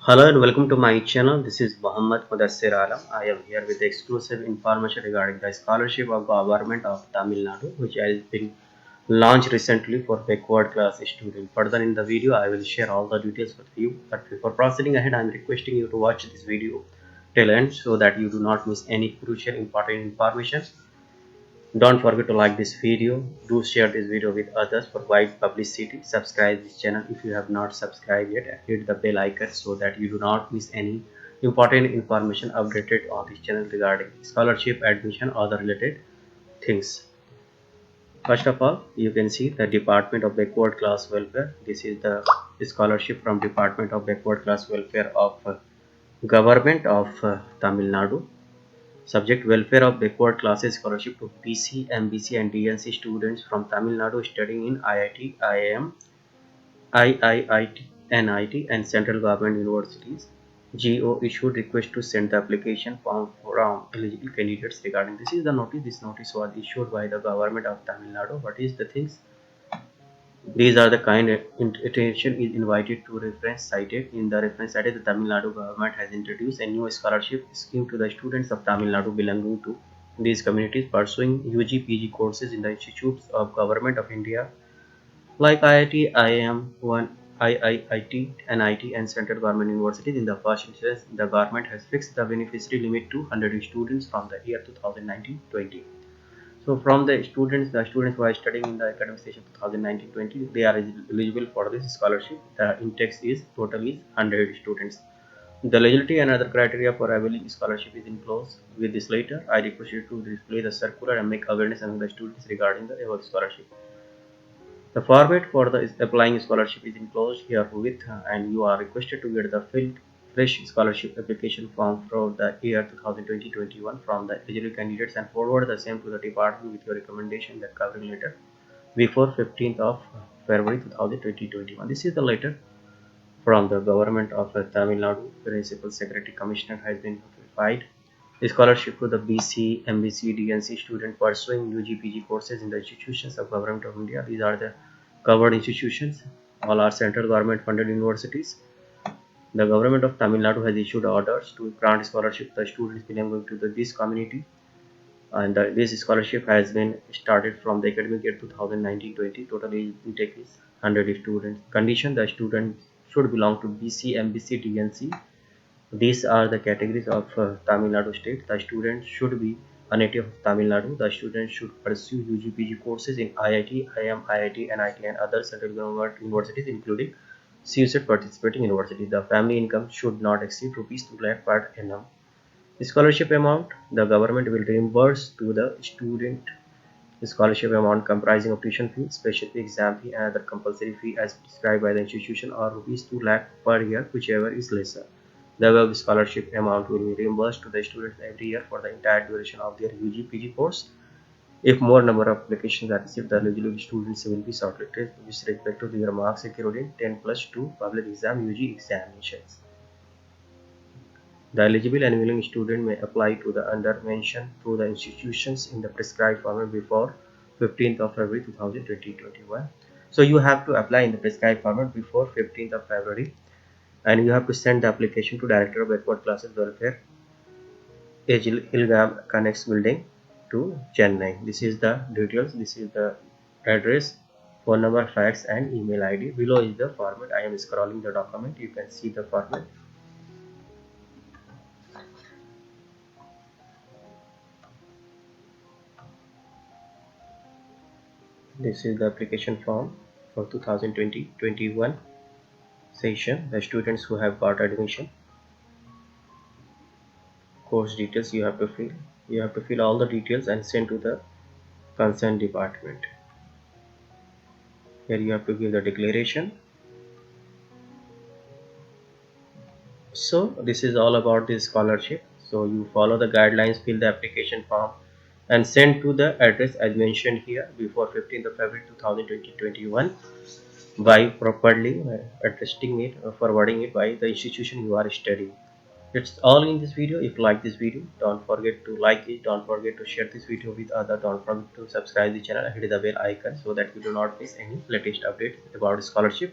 Hello and welcome to my channel. This is Muhammad Mudassir Alam. I am here with exclusive information regarding the scholarship of Government of Tamil Nadu, which has been launched recently for backward class students. Further in the video, I will share all the details with you. But before proceeding ahead, I am requesting you to watch this video till end so that you do not miss any crucial important information. Don't forget to like this video. Do share this video with others for wide publicity. Subscribe this channel if you have not subscribed yet, and hit the bell icon so that you do not miss any important information updated on this channel regarding scholarship, admission, or the related things. First of all, you can see the Department of Backward Class Welfare. This is the scholarship from Department of Backward Class Welfare of Government of Tamil Nadu. Subject: Welfare of Backward Classes Scholarship to BC, MBC and DNC students from Tamil Nadu studying in IIT, IIM, IIIT, NIT and central government universities. GO issued request to send the application form from eligible candidates regarding this is the notice. This notice was issued by the government of Tamil Nadu. What is the things? These are the kind attention is invited to reference cited. In the reference cited, the Tamil Nadu government has introduced a new scholarship scheme to the students of Tamil Nadu belonging to these communities pursuing UG PG courses in the institutes of government of India like IIT, IIM, one IIIT, NIT and central government universities. In the first instance, the government has fixed the beneficiary limit to 100 students from the year 2019-20. So from the students who are studying in the academic session 2019-20, they are eligible for this scholarship. The intake is total is 100 students. The eligibility and other criteria for availing scholarship is enclosed with this letter. I request you to display the circular and make awareness among the students regarding the above scholarship. The format for the applying scholarship is enclosed herewith, and you are requested to get the filled fresh scholarship application form for the year 2020-21 from the eligible candidates and forward the same to the department with your recommendation that covering letter before 15th of February 2020-21. This is the letter from the government of Tamil Nadu. Principal Secretary Commissioner has been notified. The scholarship to the BC, MBC, DNC student pursuing UGPG courses in the institutions of Government of India. These are the covered institutions. All are central government funded universities. The government of Tamil Nadu has issued orders to grant scholarship to the students belonging to this community, and this scholarship has been started from the academic year 2019-20. Total intake is 100 students. Condition: the student should belong to BC, MBC, DNC. These are the categories of Tamil Nadu state. The student should be a native of Tamil Nadu. The student should pursue UGPG courses in IIT, IIM, IIT, NIT and other central government universities including CUSET participating universities. The family income should not exceed rupees 2 lakh per annum. Scholarship amount: the government will reimburse to the student the scholarship amount comprising of tuition fee, special fee, exam fee and other compulsory fee as prescribed by the institution or rupees 2 lakh per year, whichever is lesser. The above scholarship amount will be reimbursed to the students every year for the entire duration of their UG/PG course. If more number of applications are received, the eligible students will be shortlisted with respect to their marks secured in 10+2 public exam UG examinations. The eligible and willing student may apply to the under mentioned through the institutions in the prescribed format before 15th of February 2020-21. So you have to apply in the prescribed format before 15th of February, and you have to send the application to Director of Backward Classes Welfare, Ilgam Connects Building to Chennai. This is the details. This is the address, phone number, fax and email ID. Below is the format. I am scrolling the document. You can see the format. This is the application form for 2020-21 session. The students who have got admission, course details you have to fill. You have to fill all the details and send to the concerned department. Here you have to give the declaration. So this is all about this scholarship. So you follow the guidelines, fill the application form and send to the address as mentioned here before 15th of February 2020-21 by properly addressing it or forwarding it by the institution you are studying. It's all in this video. If you like this video, don't forget to like it, don't forget to share this video with others, don't forget to subscribe the channel and hit the bell icon so that you do not miss any latest update about scholarship.